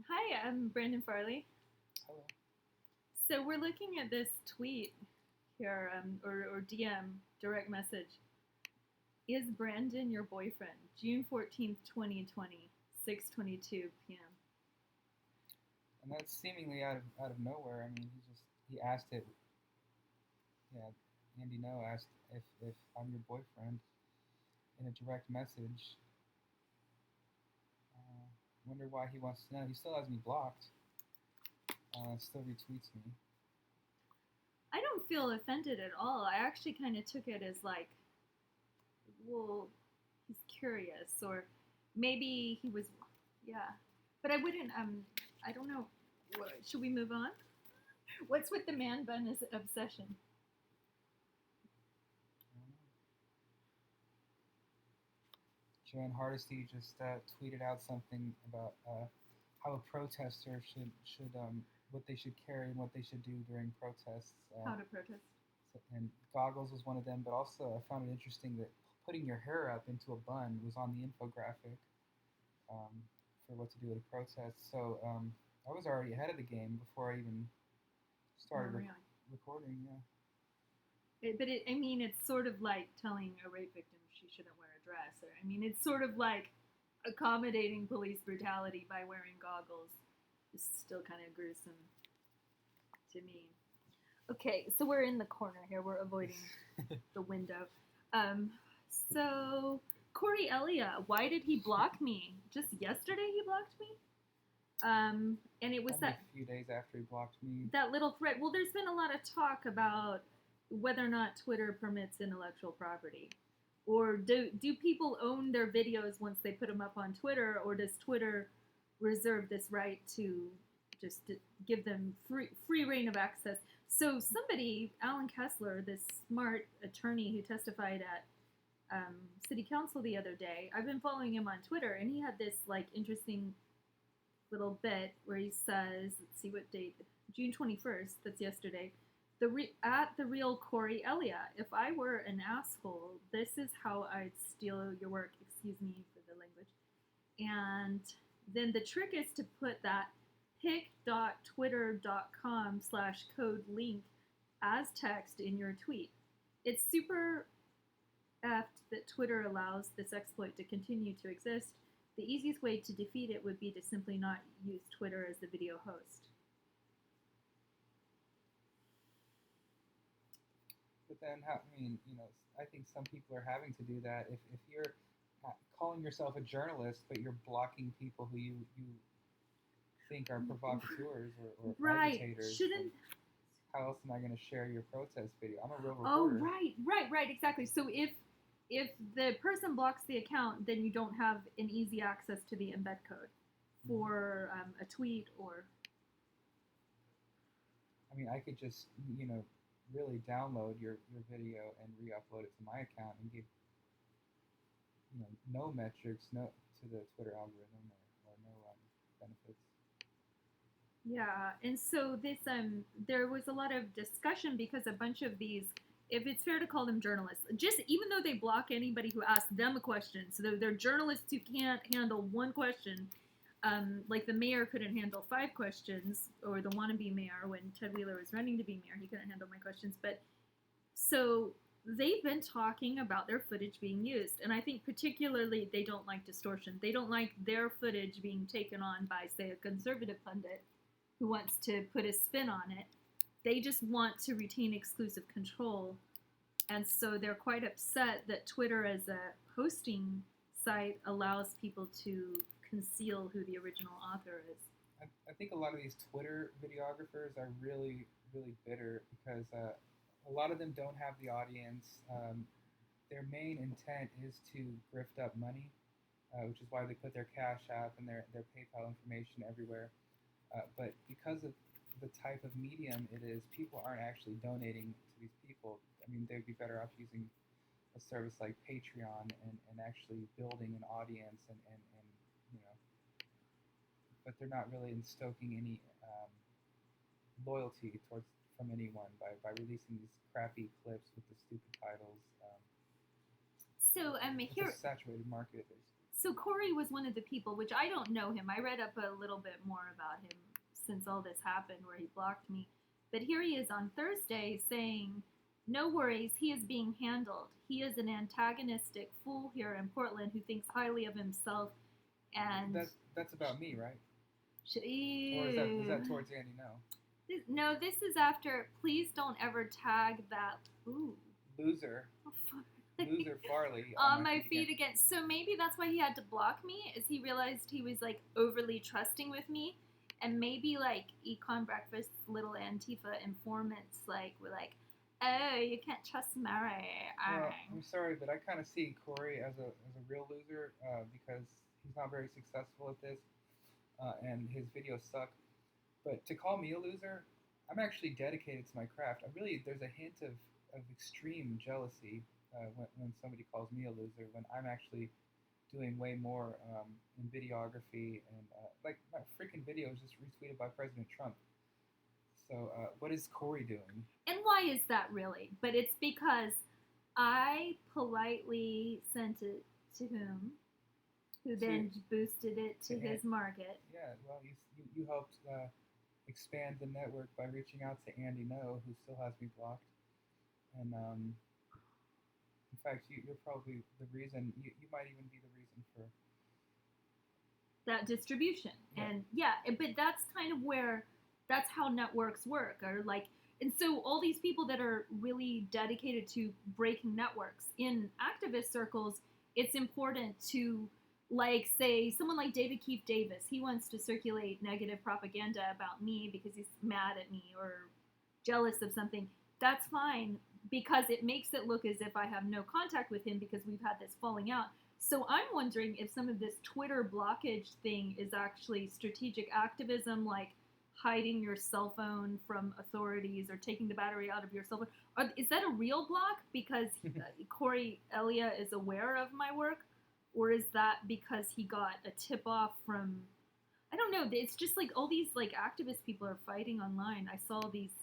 Hi, I'm Brandon Farley. Hello. So we're looking at this tweet here, or DM, direct message. Is Brandon your boyfriend? June 14th, 2020, 6:22 p.m. And that's seemingly out of nowhere. I mean, he asked it. Yeah, Andy No asked if I'm your boyfriend in a direct message. Wonder why he wants to know. He still has me blocked. Still retweets me. I don't feel offended at all. I actually kind of took it as like, well, he's curious, or maybe he was, yeah. But I wouldn't. I don't know. Should we move on? What's with the man bun obsession? Joanne Hardesty just tweeted out something about how a protester should what they should carry and what they should do during protests. How to protest? And goggles was one of them, but also I found it interesting that putting your hair up into a bun was on the infographic um, for what to do at a protest. So I was already ahead of the game before I even started Oh, really? recording. Yeah. I mean, it's sort of like telling a rape victim she shouldn't wear a dress. Or, I mean, it's sort of like accommodating police brutality by wearing goggles. It's still kind of gruesome to me. Okay, so we're in the corner here. We're avoiding the window. Um, so Corey Elliott, why did he block me? Just yesterday he blocked me. And it was Only that a few days after he blocked me. that little thread. Well, there's been a lot of talk about whether or not Twitter permits intellectual property, or do people own their videos once they put them up on Twitter, or does Twitter reserve this right to just give them free reign of access? So somebody, Alan Kessler, this smart attorney who testified at city council the other day, I've been following him on Twitter, and he had this like interesting little bit where he says, let's see what date, June 21st, that's yesterday, at the real Corey Elliott. If I were an asshole, this is how I'd steal your work. Excuse me for the language. And then the trick is to put that pic.twitter.com/code link as text in your tweet. It's super effed that Twitter allows this exploit to continue to exist. The easiest way to defeat it would be to simply not use Twitter as the video host. But then, I mean, I think some people are having to do that. If you're calling yourself a journalist, but you're blocking people who you think are provocateurs or Right. agitators, Shouldn't. how else am I going to share your protest video? I'm a real Oh, reporter. right, exactly. So if the person blocks the account, then you don't have an easy access to the embed code for a tweet or. I mean, I could just really download your video and re-upload it to my account and give no metrics, no to the Twitter algorithm or no benefits. Yeah, and so this there was a lot of discussion because a bunch of these, if it's fair to call them journalists, just even though they block anybody who asks them a question, so they're journalists who can't handle one question, like the mayor couldn't handle 5 questions, or the wannabe mayor when Ted Wheeler was running to be mayor, he couldn't handle my questions, but so they've been talking about their footage being used, and I think particularly they don't like distortion. They don't like their footage being taken on by, say, a conservative pundit who wants to put a spin on it. They just want to retain exclusive control. And so they're quite upset that Twitter, as a hosting site, allows people to conceal who the original author is. I think a lot of these Twitter videographers are really, really bitter because a lot of them don't have the audience. Their main intent is to grift up money, which is why they put their Cash App and their PayPal information everywhere. But because of the type of medium it is, people aren't actually donating to these people. I mean, they'd be better off using a service like Patreon and actually building an audience and but they're not really stoking any loyalty towards from anyone by releasing these crappy clips with the stupid titles. So it's here. a saturated market. So Corey was one of the people, which I don't know him. I read up a little bit more about him since all this happened, where he blocked me. But here he is on Thursday saying, "No worries, he is being handled. He is an antagonistic fool here in Portland who thinks highly of himself and." That's about me, right? Ew. Or is that towards Andy? No. No, this is after. Please don't ever tag that. Ooh. Loser Farley on my feed again. So maybe that's why he had to block me, is he realized he was like overly trusting with me, and maybe like Econ Breakfast little Antifa informants like were like, "Oh, you can't trust Mary." Well, I'm sorry, but I kind of see Corey as a real loser because he's not very successful at this, and his videos suck. But to call me a loser, I'm actually dedicated to my craft. There's a hint of extreme jealousy when somebody calls me a loser, when I'm actually doing way more in videography, and like my freaking video is just retweeted by President Trump. So what is Corey doing? And why is that really? But it's because I politely sent it to him, who then boosted it to his market. Yeah, well, you helped expand the network by reaching out to Andy No, who still has me blocked. And in fact, you're probably the reason. You might even be the reason for that distribution. Yeah. And yeah, but that's kind of where, that's how networks work, or like, and so all these people that are really dedicated to breaking networks in activist circles, it's important to, like, say someone like David Keefe Davis, he wants to circulate negative propaganda about me because he's mad at me or jealous of something. That's fine, because it makes it look as if I have no contact with him because we've had this falling out. So I'm wondering if some of this Twitter blockage thing is actually strategic activism, like hiding your cell phone from authorities or taking the battery out of your cell phone. Is that a real block because Corey Elia is aware of my work? Or is that because he got a tip-off from, I don't know, it's just like all these like activist people are fighting online. I saw these,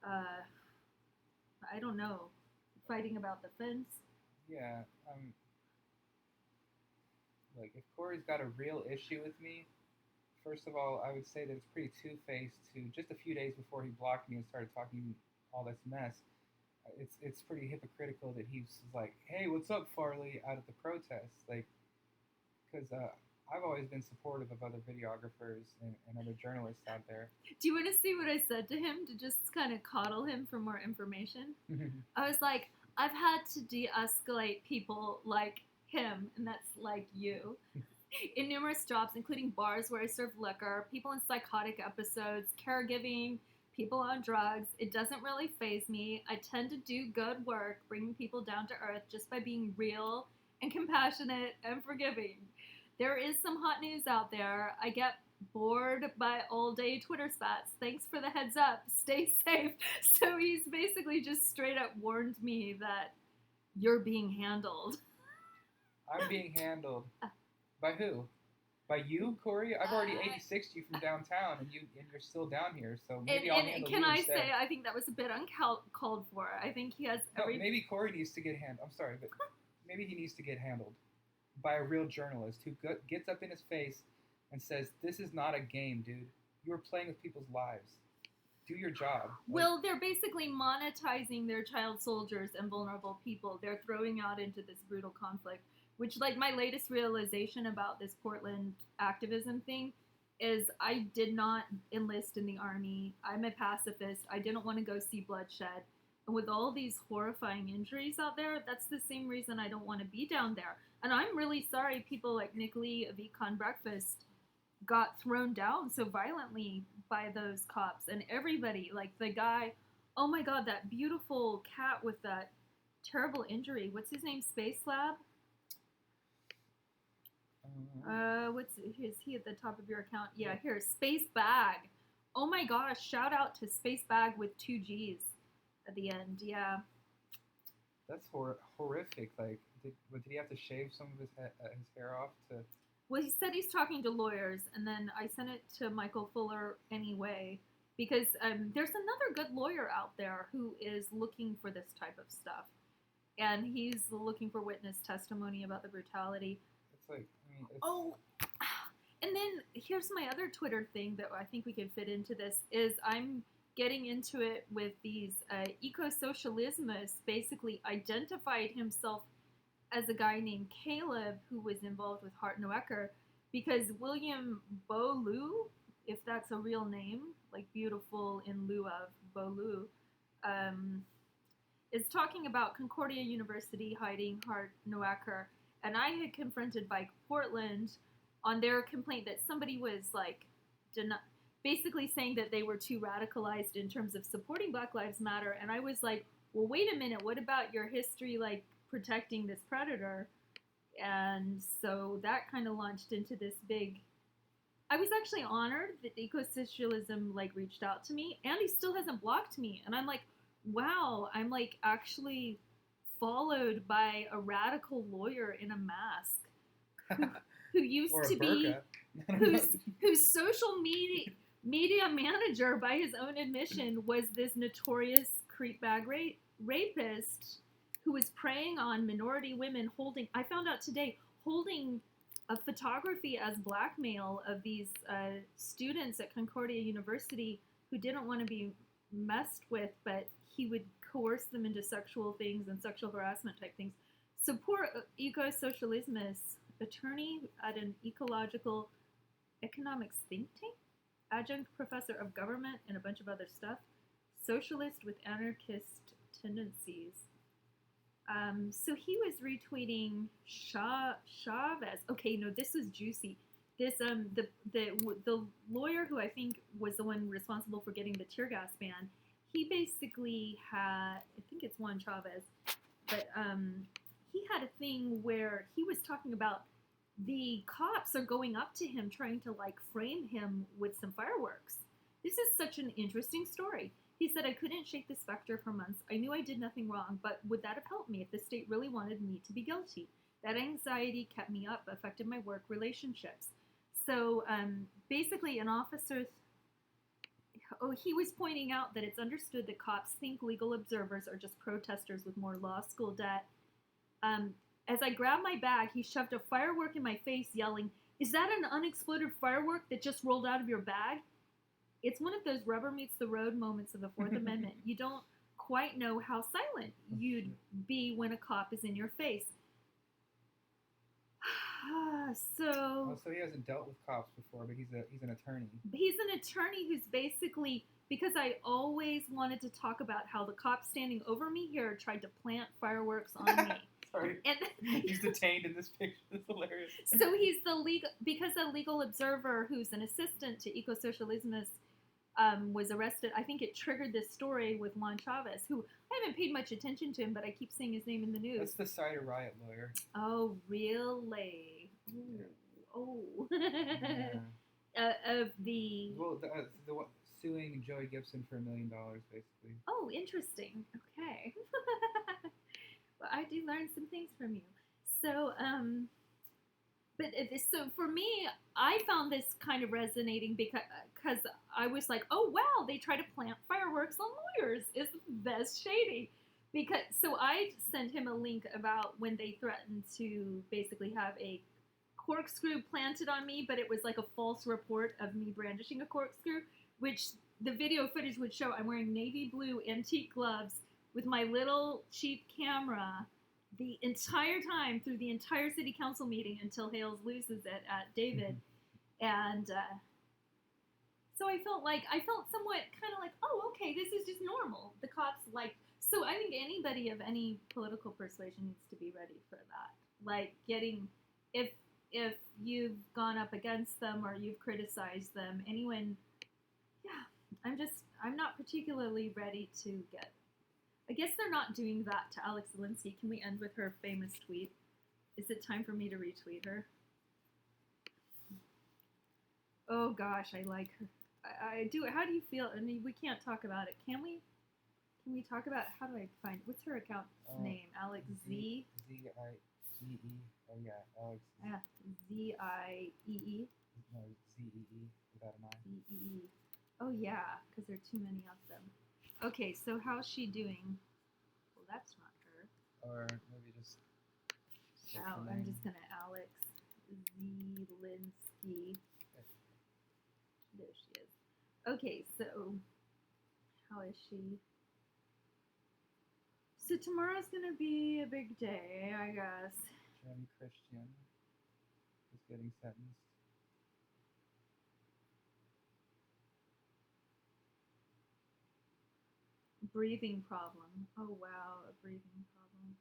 I don't know, fighting about the fence. Yeah, like if Corey's got a real issue with me, first of all, I would say that it's pretty two-faced to just a few days before he blocked me and started talking all this mess. It's pretty hypocritical that he's like, "Hey, what's up, Farley?" out of the protests, like, because I've always been supportive of other videographers and other journalists out there. Do you want to see what I said to him to just kind of coddle him for more information? I was like, I've had to de-escalate people like him, and that's like you, in numerous jobs, including bars where I serve liquor, people in psychotic episodes, caregiving, people on drugs. It doesn't really faze me. I tend to do good work, bringing people down to earth just by being real and compassionate and forgiving. There is some hot news out there. I get bored by all-day Twitter spats. Thanks for the heads up. Stay safe. So he's basically just straight up warned me that you're being handled. I'm being handled. By who? By you, Corey? I've already 86'd you from downtown, and you're still down here. So maybe I'll handle you instead. Can I say I think that was a bit uncalled for. I think he has every. No, maybe Corey needs to get handled. I'm sorry, but maybe he needs to get handled by a real journalist who gets up in his face and says, "This is not a game, dude. You're playing with people's lives. Do your job." Well, they're basically monetizing their child soldiers and vulnerable people. They're throwing out into this brutal conflict. Which, like, my latest realization about this Portland activism thing is I did not enlist in the army. I'm a pacifist. I didn't want to go see bloodshed. And with all these horrifying injuries out there, that's the same reason I don't want to be down there. And I'm really sorry people like Nick Lee of Econ Breakfast got thrown down so violently by those cops. And everybody, like the guy, oh my god, that beautiful cat with that terrible injury. What's his name? Space Lab? Is he at the top of your account? Yeah, here, Spacebag. Oh my gosh, shout out to Spacebag with 2 G's at the end, yeah. That's horrific. Like, did he have to shave some of his hair off to... Well, he said he's talking to lawyers, and then I sent it to Michael Fuller anyway, because there's another good lawyer out there who is looking for this type of stuff. And he's looking for witness testimony about the brutality. It's like, I mean, it's, Oh, and then here's my other Twitter thing that I think we can fit into this is I'm getting into it with these eco-socialismus basically identified himself as a guy named Caleb who was involved with Hart Noecker because William Bolu, if that's a real name, like beautiful in lieu of Bolu, um, is talking about Concordia University hiding Hart Noecker. And I had confronted Bike Portland on their complaint that somebody was like basically saying that they were too radicalized in terms of supporting Black Lives Matter. And I was like, well, wait a minute, what about your history like protecting this predator? And so that kind of launched into this big. I was actually honored that Ecosocialism like reached out to me, and he still hasn't blocked me. And I'm like, wow, I'm like actually followed by a radical lawyer in a mask who used or a to be burqa. whose social media manager by his own admission was this notorious creepbag rapist who was preying on minority women holding, I found out today, holding a photography as blackmail of these students at Concordia University who didn't want to be messed with, but he would coerce them into sexual things and sexual harassment type things. So poor eco-socialismus, attorney at an ecological economics think tank, adjunct professor of government and a bunch of other stuff, socialist with anarchist tendencies. So he was retweeting Chavez. Okay, no, this was juicy. This the lawyer who I think was the one responsible for getting the tear gas ban. He basically had, I think it's Juan Chavez, but he had a thing where he was talking about the cops are going up to him trying to like frame him with some fireworks. This is such an interesting story. He said, I couldn't shake the specter for months. I knew I did nothing wrong, but would that have helped me if the state really wanted me to be guilty? That anxiety kept me up, affected my work relationships. So basically an officer, he was pointing out that it's understood that cops think legal observers are just protesters with more law school debt. As I grabbed my bag, he shoved a firework in my face, yelling, is that an unexploded firework that just rolled out of your bag? It's one of those rubber meets the road moments of the Fourth Amendment. You don't quite know how silent you'd be when a cop is in your face. So he hasn't dealt with cops before, but he's an attorney. He's an attorney who's basically, because I always wanted to talk about how the cop standing over me here tried to plant fireworks on me. Sorry. And he's detained in this picture. It's hilarious. So he's because a legal observer who's an assistant to Ecosocialismus was arrested. I think it triggered this story with Juan Chavez, who I haven't paid much attention to him, but I keep seeing his name in the news. That's the cider riot lawyer. Oh, really? Ooh. Oh. Yeah. Of the... Well, the one suing Joey Gibson for $1 million, basically. Oh, interesting. Okay. Well, I do learn some things from you. So, so for me, I found this kind of resonating because I was like, oh wow, they try to plant fireworks on lawyers. Isn't this shady? So I sent him a link about when they threatened to basically have a corkscrew planted on me, but it was like a false report of me brandishing a corkscrew, which the video footage would show. I'm wearing navy blue antique gloves with my little cheap camera the entire time through the entire city council meeting until Hales loses it at David. And so I felt somewhat kind of like, oh, okay, this is just normal. The cops so I think anybody of any political persuasion needs to be ready for that. Like if you've gone up against them or you've criticized them, anyone, yeah, I'm not particularly ready to get. I guess they're not doing that to Alex Zelinsky. Can we end with her famous tweet? Is it time for me to retweet her? Oh gosh, I like her. I do. How do you feel? I mean, we can't talk about it. Can we? Can we talk about how do I find what's her account name? Alex Z. Z-I-E-E. Oh yeah, Alex. Yeah, Z-I-E-E. No, Z-E-E without an I. Z-E-E. Oh yeah, because there are too many of them. Okay, so how's she doing? Well, that's not her. Or maybe just... Oh, I'm just gonna Alex Zielinski. There she is. Okay, so how is she? So tomorrow's gonna be a big day, I guess. Jeremy Christian is getting sentenced. Breathing problem. Oh wow, a breathing problem.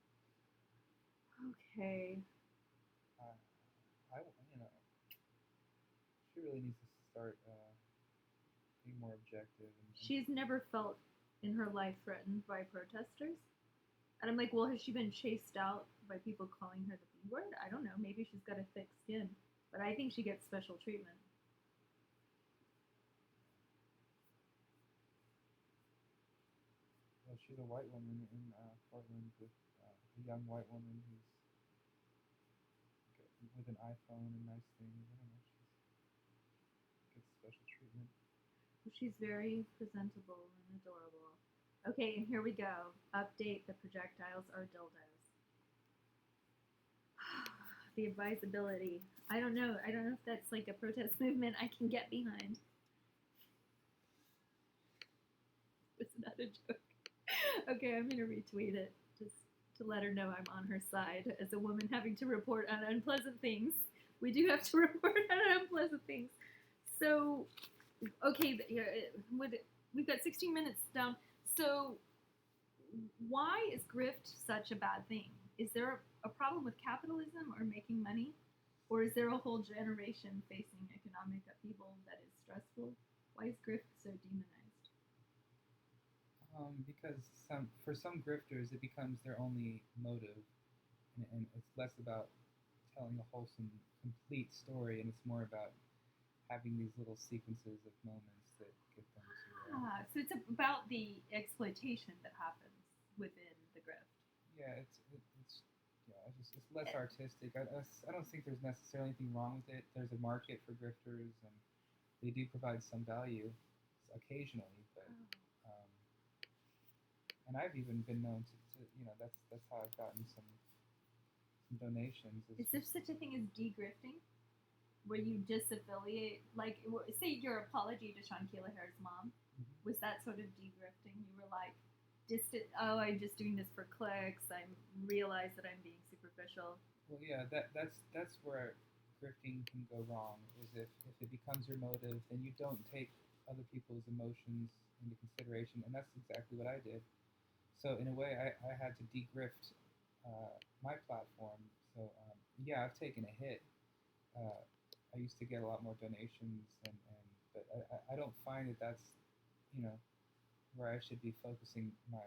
Okay. I, she really needs to start being more objective. She's never felt in her life threatened by protesters. And I'm like, well, has she been chased out by people calling her the B word? I don't know. Maybe she's got a thick skin. But I think she gets special treatment. Well, she's a white woman in Portland with a young white woman who's with an iPhone and nice things. I don't know. She gets special treatment. She's very presentable and adorable. Okay, and here we go. Update: the projectiles are dildos. The advisability. I don't know. I don't know if that's like a protest movement I can get behind. It's not a joke. Okay, I'm gonna retweet it just to let her know I'm on her side as a woman having to report on unpleasant things. We do have to report on unpleasant things. So, okay, we've got 16 minutes down. So, why is grift such a bad thing? Is there a problem with capitalism or making money? Or is there a whole generation facing economic upheaval that is stressful? Why is grift so demonized? Because for some grifters, it becomes their only motive, and it's less about telling a wholesome, complete story, and it's more about having these little sequences of moments that get them to. So it's about the exploitation that happens within the grift. Yeah, it's less artistic. I don't think there's necessarily anything wrong with it. There's a market for grifters, and they do provide some value occasionally, but. And I've even been known to that's how I've gotten some donations. Is there such a thing as degrifting, where you disaffiliate? Like, say your apology to Sean Keelahair's mom, was that sort of degrifting? You were like, I'm just doing this for clicks. I realize that I'm being superficial. Well, yeah, that's where grifting can go wrong. Is if it becomes your motive, then you don't take other people's emotions into consideration, and that's exactly what I did. So in a way, I had to degrift my platform. So yeah, I've taken a hit. I used to get a lot more donations, but I don't find that that's where I should be focusing my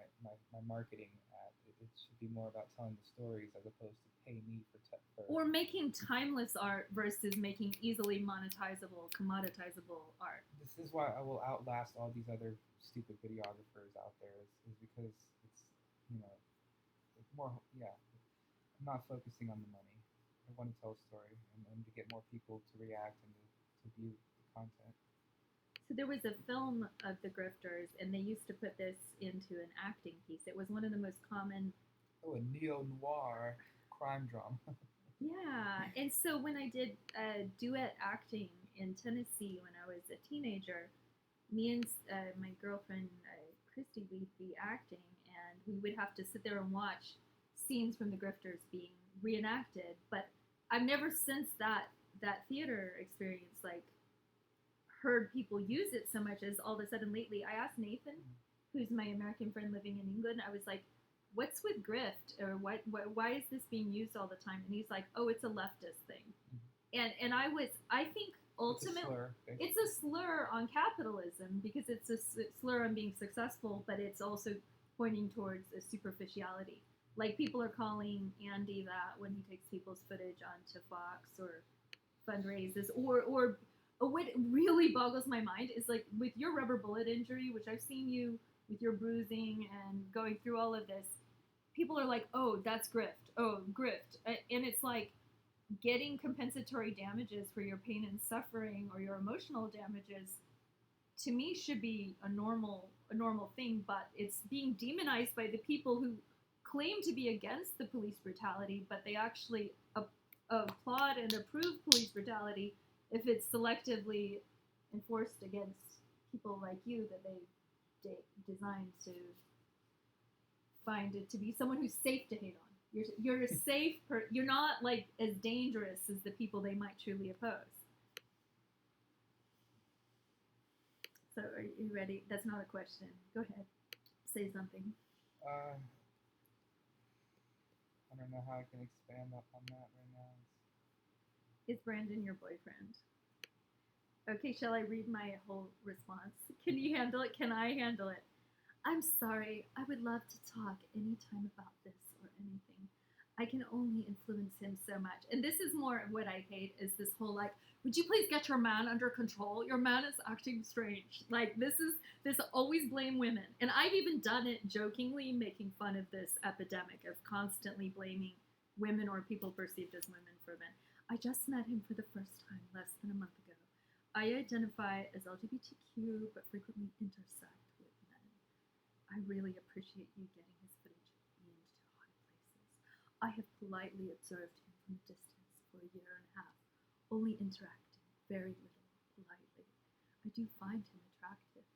marketing at. It should be more about telling the stories as opposed to pay me for or making timeless art versus making easily monetizable, commoditizable art. This is why I will outlast all these other stupid videographers out there. Is because it's more. Yeah, I'm not focusing on the money. I want to tell a story and to get more people to react and to view the content. So there was a film of the grifters, and they used to put this into an acting piece. It was one of the most common. Oh, a neo-noir crime drama. Yeah, and so when I did duet acting in Tennessee when I was a teenager, me and my girlfriend Christy, we'd be acting, and we would have to sit there and watch scenes from the grifters being reenacted. But I've never since that theater experience heard people use it so much as all of a sudden lately. I asked Nathan, who's my American friend living in England, I was like, what's with grift, or why is this being used all the time? And he's like, oh, it's a leftist thing. And I think ultimately it's a slur on capitalism, because it's a slur on being successful, but it's also pointing towards a superficiality. Like, people are calling Andy that when he takes people's footage onto Fox or fundraisers, or what really boggles my mind is, like, with your rubber bullet injury, which I've seen you with your bruising and going through all of this, people are like, oh, that's grift. Oh, grift. And it's like, getting compensatory damages for your pain and suffering or your emotional damages, to me, should be a normal thing, but it's being demonized by the people who claim to be against the police brutality, but they actually applaud and approve police brutality if it's selectively enforced against people like you that they designed to find it to be someone who's safe to hate on. You're a safe you're not like as dangerous as the people they might truly oppose. So are you ready? That's not a question. Go ahead. Say something. I don't know how I can expand on that right now. Is Brandon your boyfriend? Okay, shall I read my whole response? Can you handle it? Can I handle it? I'm sorry. I would love to talk anytime about this or anything. I can only influence him so much. And this is more of what I hate is this whole like, would you please get your man under control? Your man is acting strange. Like this always blame women. And I've even done it jokingly, making fun of this epidemic of constantly blaming women or people perceived as women for men. I just met him for the first time less than a month ago. I identify as LGBTQ, but frequently intersect with men. I really appreciate you getting his footage beamed to high places. I have politely observed him from a distance for a year and a half, only interacting very little politely. I do find him attractive.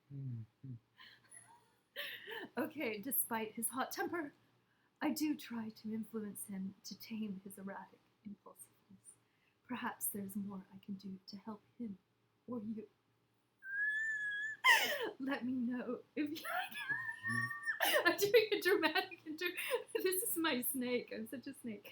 Okay, despite his hot temper, I do try to influence him to tame his erratic impulsiveness. Perhaps there's more I can do to help him or you. Let me know if you... I'm doing a dramatic This is my snake. I'm such a snake.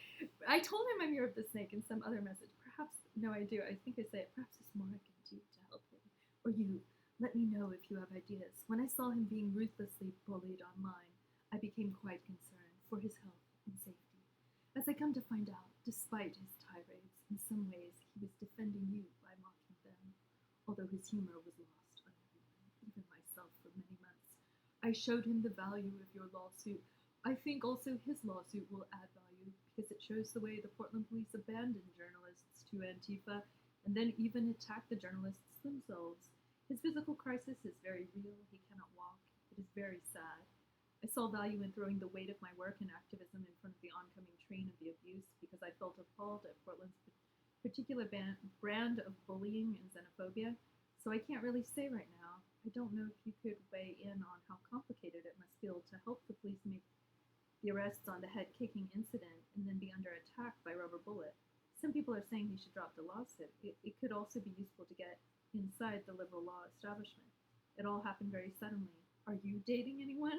I told him I'm Europe the Snake in some other message. Perhaps, no, I do. I think I say it. Perhaps there's more I can do to help him or you. Let me know if you have ideas. When I saw him being ruthlessly bullied online, I became quite concerned for his health and safety. As I come to find out, despite his tirades, in some ways he was defending you by mocking them, although his humor was lost on everyone, even myself, for many months. I showed him the value of your lawsuit. I think also his lawsuit will add value because it shows the way the Portland police abandoned journalists to Antifa and then even attack the journalists themselves. His physical crisis is very real. He cannot walk. It is very sad. I saw value in throwing the weight of my work and activism in front of the oncoming train of the abuse because I felt appalled at Portland's particular brand of bullying and xenophobia. So I can't really say right now. I don't know if you could weigh in on how complicated it must feel to help the police make the arrests on the head-kicking incident and then be under attack by rubber bullet. Some people are saying he should drop the lawsuit. It could also be useful to get inside the liberal law establishment. It all happened very suddenly. Are you dating anyone?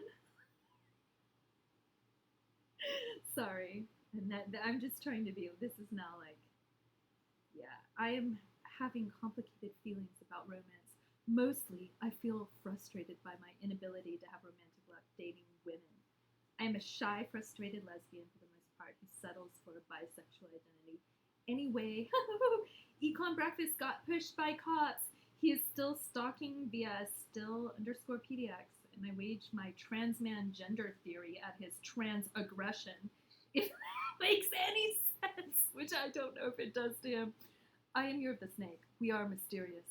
Sorry. And I'm just trying to be, this is now like, yeah, I am having complicated feelings about romance. Mostly, I feel frustrated by my inability to have romantic luck dating women. I am a shy, frustrated lesbian for the most part who settles for a bisexual identity. Anyway, Econ Breakfast got pushed by cops. He is still stalking via still_PDX, and I waged my trans man gender theory at his trans aggression. If that makes any sense, which I don't know if it does to him. I am Europe the Snake. We are mysterious.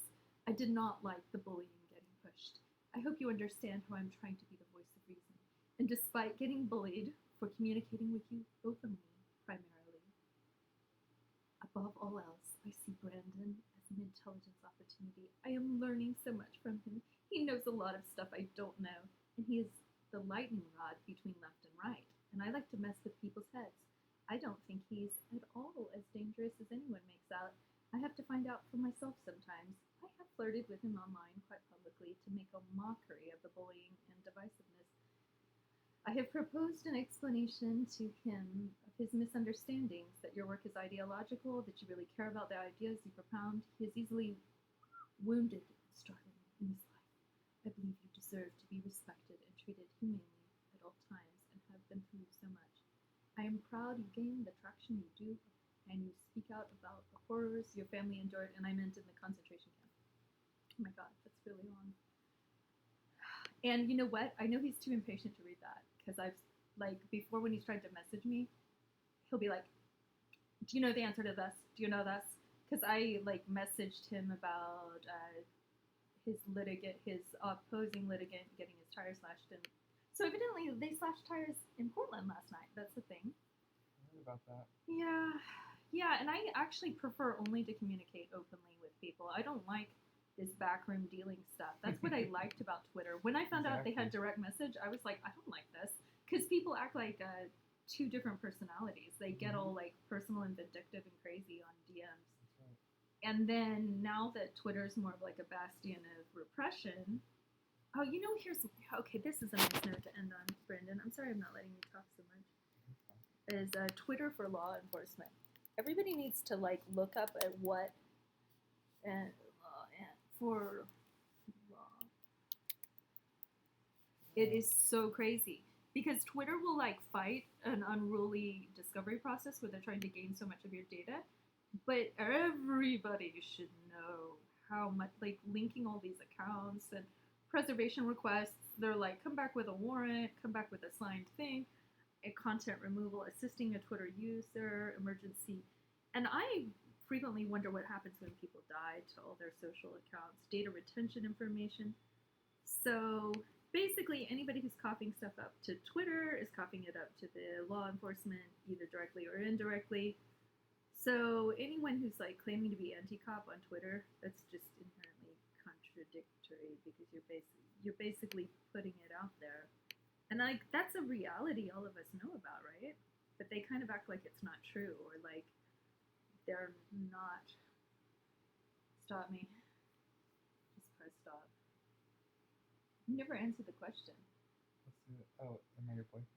I did not like the bullying getting pushed. I hope you understand how I'm trying to be the voice of reason. And despite getting bullied for communicating with you openly, primarily, above all else, I see Brandon as an intelligence opportunity. I am learning so much from him. He knows a lot of stuff I don't know, and he is the lightning rod between left and right. And I like to mess with people's heads. I don't think he's at all as dangerous as anyone makes out. I have to find out for myself sometimes. I have flirted with him online quite publicly to make a mockery of the bullying and divisiveness. I have proposed an explanation to him of his misunderstandings, that your work is ideological, that you really care about the ideas you propound. He is easily wounded and struggling in his life. I believe you deserve to be respected and treated humanely at all times and have been through so much. I am proud you gained the traction you do, and you speak out about the horrors your family endured, and I meant in the concentration camp. Oh my god, that's really long. And you know what? I know he's too impatient to read that, because I've, like, before when he's tried to message me, he'll be like, do you know the answer to this? Do you know this? Because I, like, messaged him about his opposing litigant getting his tires slashed. And so evidently they slashed tires in Portland last night. That's the thing. I heard about that. Yeah. Yeah, and I actually prefer only to communicate openly with people. I don't like this backroom dealing stuff. That's what I liked about Twitter. When I found out they had Exactly. direct message, I was like, I don't like this because people act like two different personalities. They get all like personal and vindictive and crazy on DMs. That's right. And then now that Twitter's more of like a bastion of repression. Oh, here's okay. This is a nice note to end on, Brendan. I'm sorry I'm not letting you talk so much. Is Twitter for law enforcement. Everybody needs to like look up at what and for law. It is so crazy because Twitter will like fight an unruly discovery process where they're trying to gain so much of your data, but everybody should know how much like linking all these accounts and preservation requests. They're like, come back with a warrant, come back with a signed thing, a content removal, assisting a Twitter user, emergency. And I frequently wonder what happens when people die to all their social accounts, data retention information. So basically, anybody who's copying stuff up to Twitter is copying it up to the law enforcement, either directly or indirectly. So anyone who's like claiming to be anti-cop on Twitter, that's just inherently contradictory because you're basically putting it out there, and like that's a reality all of us know about, right? But they kind of act like it's not true, or like they're not. Stop me. Just press stop. You never answered the question. Let's do it. Oh, am I your boyfriend?